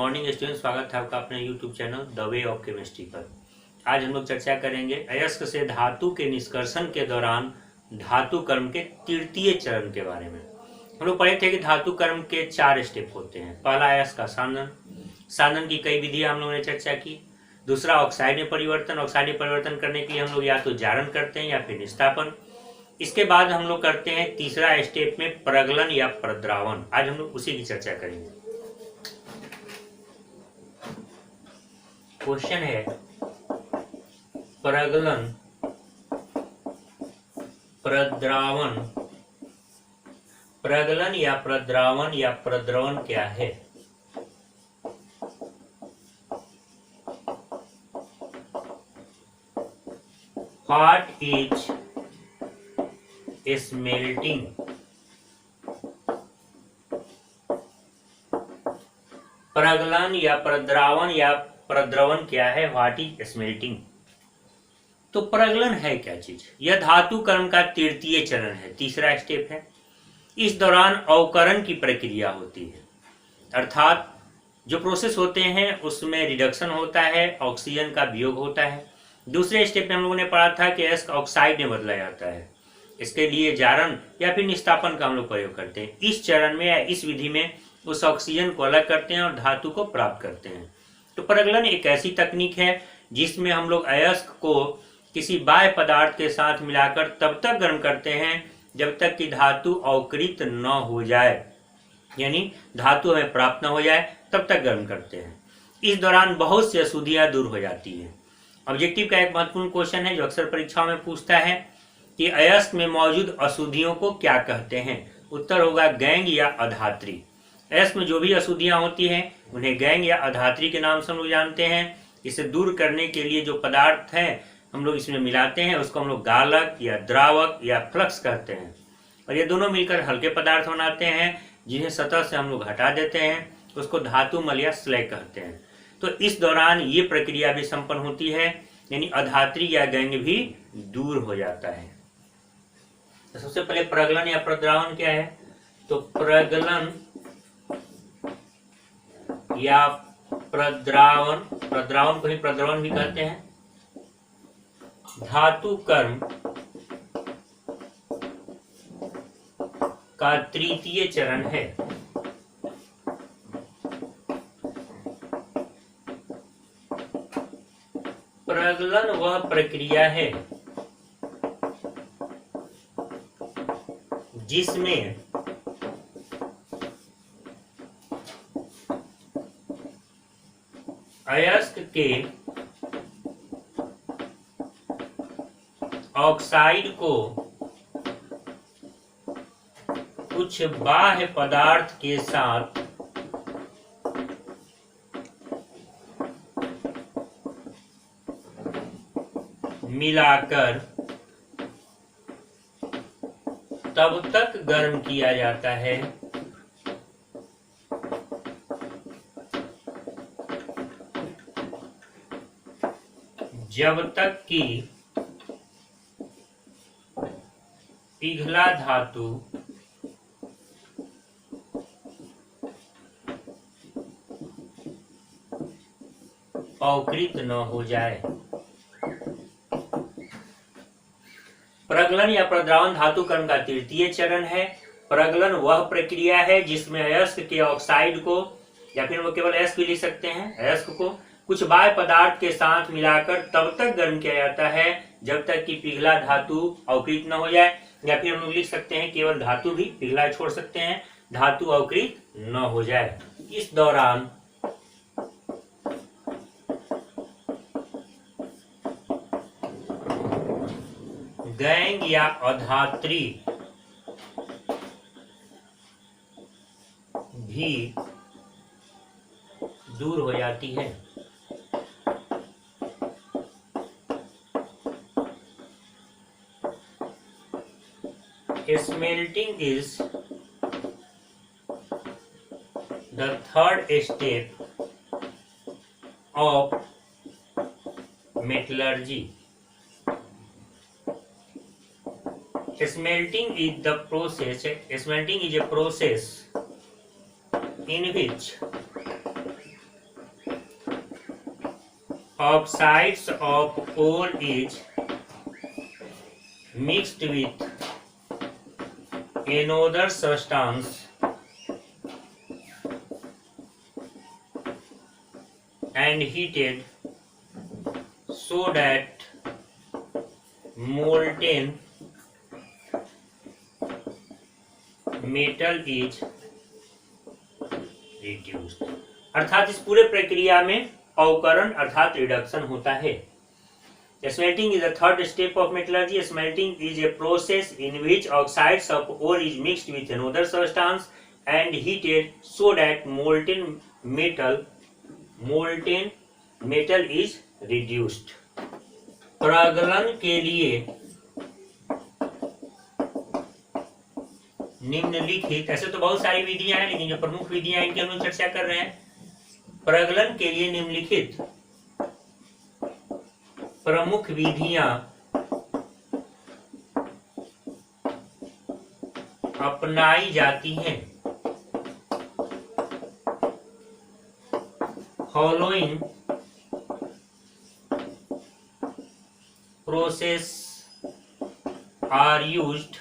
Morning student, स्वागत है आपका अपने YouTube channel the way of chemistry पर। आज हम लोग चर्चा करेंगे अयस्क से धातु के निष्कर्षण के दौरान धातु कर्म के तृतीय चरण के बारे में। हम लोग पढ़े थे कि धातु कर्म के 4 स्टेप होते हैं। पहला अयस्क का सानन की कई विधियां हम लोगों ने चर्चा की। दूसरा ऑक्साइड में परिवर्तन करने के लिए हम लोग या तो जारण करते हैं या फिर निस्तापन। इसके बाद हम लोग करते हैं तीसरा स्टेप में प्रगलन या प्रद्रावण। आज हम लोग उसी की चर्चा करेंगे। क्वेश्चन है प्रगलन प्रद्रावण। प्रगलन या प्रद्रवण क्या है? What is smelting? प्रगलन या प्रद्रवण क्या है? What is smelting? तो प्रगलन है क्या चीज? यह धातु कर्म का तृतीय चरण है, तीसरा स्टेप है। इस दौरान अवकरण की प्रक्रिया होती है, अर्थात जो प्रोसेस होते हैं उसमें रिडक्शन होता है, ऑक्सीजन का वियोग होता है। दूसरे स्टेप में हम लोगों ने पढ़ा था कि अयस्क ऑक्साइड में बदला जाता है। इसके लिए जारण या फिर निस्तापन का हम लोग प्रयोग करते हैं। इस चरण में या इस विधि में उस ऑक्सीजन को अलग करते हैं और धातु को प्राप्त करते हैं। तो प्रगलन एक ऐसी तकनीक है जिसमें हम लोग अयस्क को किसी बाह्य पदार्थ के साथ मिलाकर तब तक गर्म करते हैं जब तक कि धातु अवकृत न हो जाए, यानी धातु हमें प्राप्त न हो जाए, तब तक गर्म करते हैं। इस दौरान बहुत सी अशुद्धियां दूर हो जाती हैं। ऑब्जेक्टिव का एक महत्वपूर्ण क्वेश्चन है जो अक्सर परीक्षाओं में पूछता है कि अयस्क में मौजूद अशुद्धियों को क्या कहते हैं? उत्तर होगा गैंग या अधात्री। अयस्क में जो भी अशुद्धियां होती हैं उन्हें गैंग या अधात्री के नाम से हम लोग जानते हैं। इसे दूर करने के लिए जो पदार्थ हैं हम लोग इसमें मिलाते हैं उसको हम लोग गालक या द्रावक या फ्लक्स कहते हैं। और ये दोनों मिलकर हल्के पदार्थ बनाते हैं जिन्हें सतह से हम लोग हटा देते हैं, उसको धातु मल या स्लैग कहते हैं। तो इस दौरान ये प्रक्रिया भी संपन्न होती है, यानी अधात्री या गैंग भी दूर हो जाता है। तो सबसे पहले प्रगलन या प्रद्रावण क्या है? तो प्रगलन या प्रद्रावण को ही प्रद्रवण भी कहते हैं। धातु कर्म का तृतीय चरण है। प्रगलन वह प्रक्रिया है जिसमें अयस्क के ऑक्साइड को कुछ बाह्य पदार्थ के साथ मिलाकर तब तक गर्म किया जाता है जब तक कि पिघला धातु अवकृत न हो जाए। प्रगलन या प्रद्रावण धातु कर्म का तृतीय चरण है। प्रगलन वह प्रक्रिया है जिसमें अयस्क के ऑक्साइड को, या फिर वो केवल अयस्क भी लिख सकते हैं, अयस्क को कुछ बाह्य पदार्थ के साथ मिलाकर तब तक गर्म किया जाता है जब तक कि पिघला धातु अवकृत न हो जाए, या फिर हम लोग लिख सकते हैं केवल धातु भी पिघला छोड़ सकते हैं, धातु अवकृत न हो जाए। इस दौरान गैंग या अधात्री भी दूर हो जाती है। Smelting is the third step of metallurgy. Smelting is the process. Smelting is a process in which oxides of ore is mixed with another substance and heated so that molten metal is reduced। अर्थात इस पूरे प्रक्रिया में अवकरण अर्थात reduction होता है। Smelting is the third step of metallurgy. Smelting is a process in which oxides of ore is mixed with another substance and heated so that molten metal is reduced। प्रगलन के लिए निम्नलिखित, ऐसे तो बहुत सारी विधियां हैं लेकिन जो प्रमुख विधियां इनकी हम लोग चर्चा कर रहे हैं। प्रगलन के लिए निम्नलिखित प्रमुख विधियां अपनाई जाती हैं। Following process are used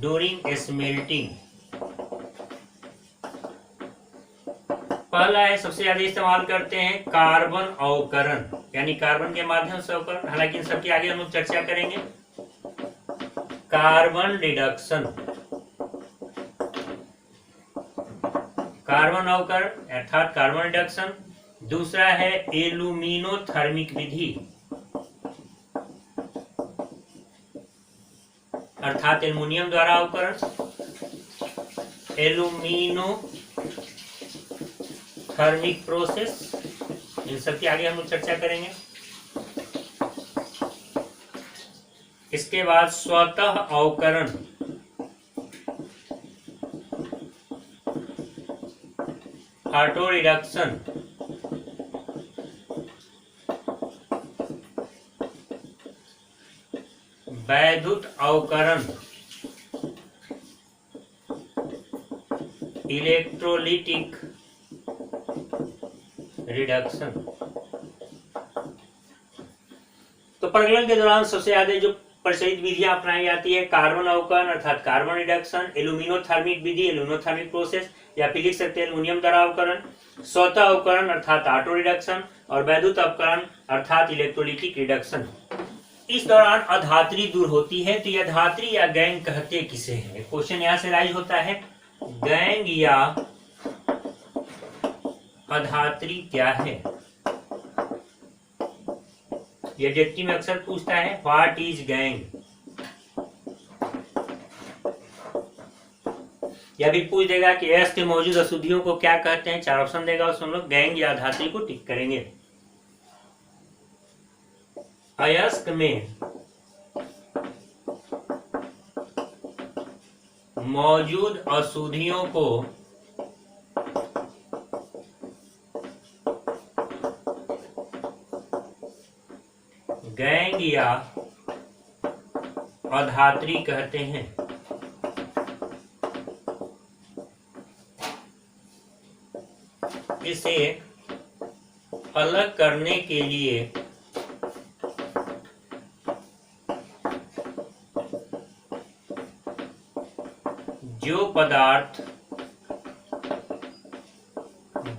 during smelting. पहला है, सबसे ज्यादा इस्तेमाल करते हैं कार्बन अवकरण, यानी कार्बन के माध्यम से अवकरण। हालांकि इन सबकी आगे हम लोग चर्चा करेंगे। कार्बन रिडक्शन, कार्बन अवकरण अर्थात कार्बन रिडक्शन। दूसरा है एल्यूमिनोथर्मिक विधि अर्थात एल्युमिनियम द्वारा अवकरण, एल्यूमिनोथर्मिक प्रोसेस। इन सबकी आगे हम लोग चर्चा करेंगे। इसके बाद स्वतः अवकरण, ऑटो रिडक्शन। वैद्युत अवकरण, इलेक्ट्रोलिटिक रिडक्शन। तो प्रगलन के दौरान सबसे ज्यादा जो प्रचलित विधियां अपनाई जाती है, कार्बन अवकरण अर्थात कार्बन रिडक्शन, एल्यूमिनोथर्मिक विधि एल्यूमिनोथर्मिक प्रोसेस, या फिर लिख सकते हैं एल्युमिनियम द्वारा अवकरण, स्वतः अवकरण अर्थात ऑटो रिडक्शन, और वैद्युत अवकरण अर्थात इलेक्ट्रोलिटिक रिडक्शन। इस दौरान अधात्री दूर होती है। तो यह धात्री या गैंग कहते किसे हैं? क्वेश्चन यहां से राइज होता है, गैंग या अधात्री क्या है? यह डिटेक्टिव में अक्सर पूछता है, व्हाट इज गैंग। या भी पूछ देगा कि एस के मौजूद अशुद्धियों को क्या कहते हैं। 4 ऑप्शन देगा, उसमें हम लोग गैंग या अधात्री को टिक करेंगे। अयस्क में मौजूद अशुद्धियों को गैंग या अधात्री कहते हैं। इसे अलग करने के लिए जो पदार्थ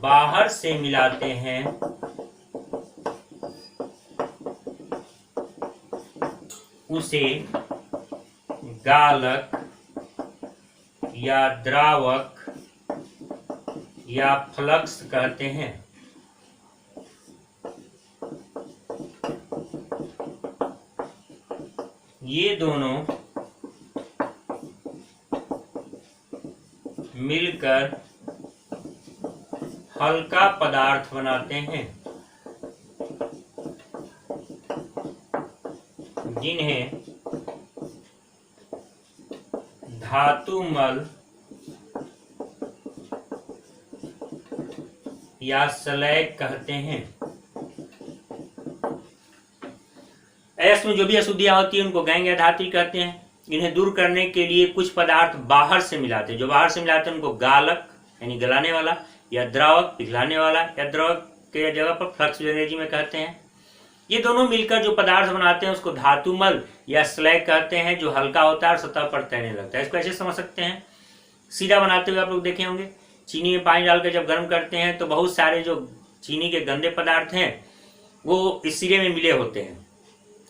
बाहर से मिलाते हैं उसे गालक या द्रावक या फ्लक्स कहते हैं। ये दोनों मिलकर हल्का पदार्थ बनाते हैं जिन्हें धातुमल या स्लैग कहते हैं। ऐसे में जो भी अशुद्धियां होती है उनको गैंग या धात्री कहते हैं। इन्हें दूर करने के लिए कुछ पदार्थ बाहर से मिलाते हैं, जो बाहर से मिलाते हैं उनको गालक यानी गलाने वाला, या द्रावक पिघलाने वाला, या द्रावक के जगह पर फ्लक्स भी अंग्रेजी में कहते हैं। ये दोनों मिलकर जो पदार्थ बनाते हैं उसको धातुमल या स्लैग कहते हैं, जो हल्का होता है और सतह पर तैरने लगता है। इसको ऐसे समझ सकते हैं, सीधा बनाते हुए आप लोग देखे होंगे, चीनी में पानी डालकर जब गर्म करते हैं तो बहुत सारे जो चीनी के गंदे पदार्थ हैं वो इस सिरे में मिले होते हैं।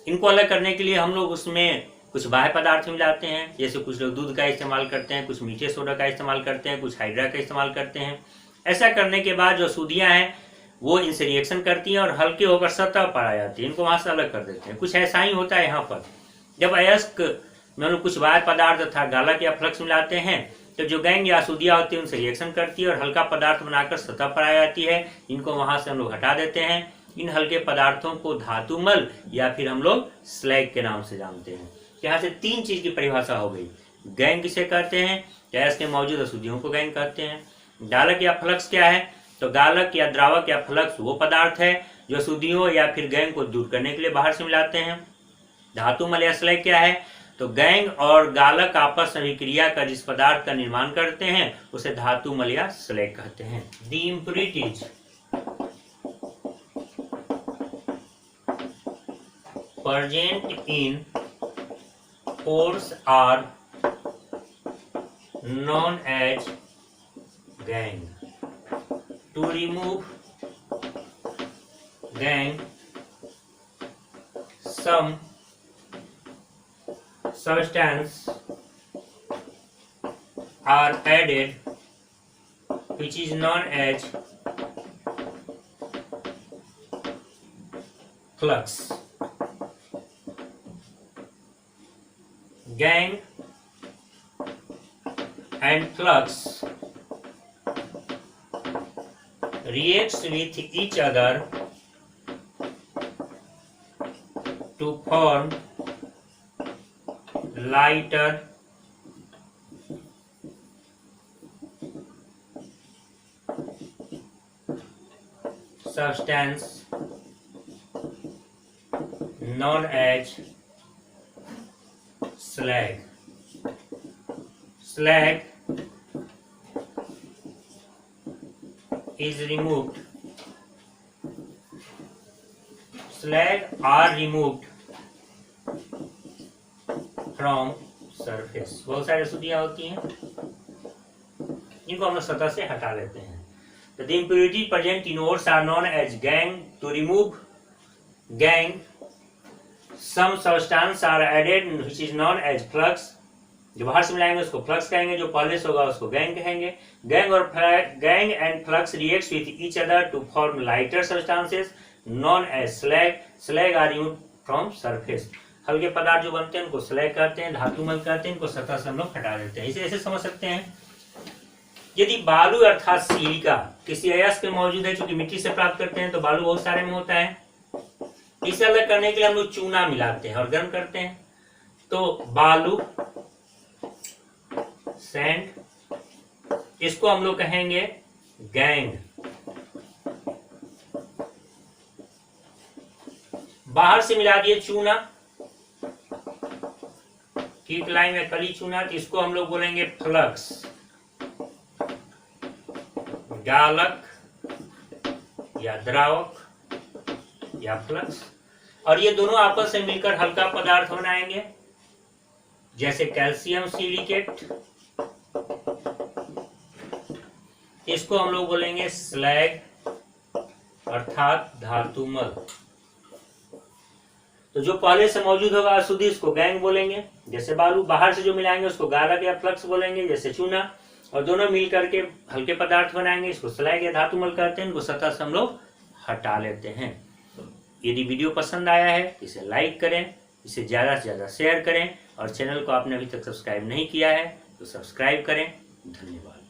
इनको अलग करने के लिए हम लोग उसमें कुछ बाह्य पदार्थ मिलाते हैं, जैसे कुछ लोग दूध का इस्तेमाल करते हैं, कुछ मीठे सोडा का इस्तेमाल करते हैं, कुछ हाइड्रा का इस्तेमाल करते हैं। ऐसा करने के बाद जो अशुद्धियाँ हैं वो इनसे रिएक्शन करती हैं और हल्के होकर सतह पर आ जाती है, इनको वहाँ से अलग कर देते हैं। कुछ ऐसा ही होता है यहाँ पर, जब अयस्क में हम लोग कुछ बाह्य पदार्थ अर्थात गालक या फ्लक्स मिलाते हैं तो जो गैंग या अशुद्धियाँ होती है उनसे रिएक्शन करती है और हल्का पदार्थ बनाकर सतह पर आ जाती है। इनको वहाँ से हम लोग हटा देते हैं। इन हल्के पदार्थों को धातुमल या फिर हम लोग स्लैग के नाम से जानते हैं। यहाँ से 3 चीज की परिभाषा हो गई। गैंग किसे कहते हैं, अयस्क में मौजूद अशुद्धियों को गैंग कहते हैं। गालक या फ्लक्स क्या है, तो गालक या द्रावक या फ्लक्स वो पदार्थ है जो अशुद्धियों या फिर गैंग को दूर करने के लिए बाहर से मिलाते हैं। धातुमल या स्लैग क्या है, तो गैंग और गालक आपस में अभिक्रिया कर जिस पदार्थ का निर्माण करते हैं उसे धातुमल या स्लैग कहते हैं। The impurities present in pores are known as gangue. To remove gangue, some substance are added which is known as flux. Gangue and flux reacts with each other to form lighter substance known as slag. Slag is removed. Slag are removed from surface. बहुत सारी अशुद्धियां होती हैं, इनको हम लोग सतह से हटा लेते हैं। तो the impurity present in ores are known as gangue. To remove gangue, some substance are added which is known as flux. जो बाहर से मिलाएंगे उसको फ्लक्स कहेंगे, जो पॉलिश होगा उसको गैंग कहेंगे। Gangue and flux reacts with each other to form lighter substances known as slag. Slag are removed from surface. हल्के पदार्थ जो बनते हैं उनको स्लैग कहते हैं, धातुमल कहते हैं, इनको सतह से हम लोग हटा देते हैं। इसे ऐसे समझ सकते हैं, यदि बालू अर्थात सिलिका किसी अयस्क में मौजूद है, चूंकि मिट्टी से प्राप्त करते हैं तो बालू बहुत सारे में होता है, इसे अलग करने के लिए हम लोग चूना मिलाते हैं और गर्म करते हैं। तो बालू सैंड, इसको हम लोग कहेंगे गैंग। बाहर से मिला दिए चूना, कीट लाई में कली चूना, तो इसको हम लोग बोलेंगे फ्लक्स। गालक या द्रावक या फ्लक्स, और ये दोनों आपस में मिलकर हल्का पदार्थ बनाएंगे जैसे कैल्शियम सिलिकेट, इसको हम लोग बोलेंगे स्लैग अर्थात धातुमल। तो जो पहले से मौजूद होगा अशुद्धि उसको गैंग बोलेंगे, जैसे बालू। बाहर से जो मिलाएंगे उसको गालक या फ्लक्स बोलेंगे जैसे चूना, और दोनों मिल करके हल्के पदार्थ बनाएंगे, इसको स्लैग या धातुमल कहते हैं। इनको सतह से हम लोग हटा लेते हैं। यदि वीडियो पसंद आया है इसे लाइक करें, इसे ज़्यादा से ज़्यादा शेयर करें, और चैनल को आपने अभी तक सब्सक्राइब नहीं किया है तो सब्सक्राइब करें। धन्यवाद।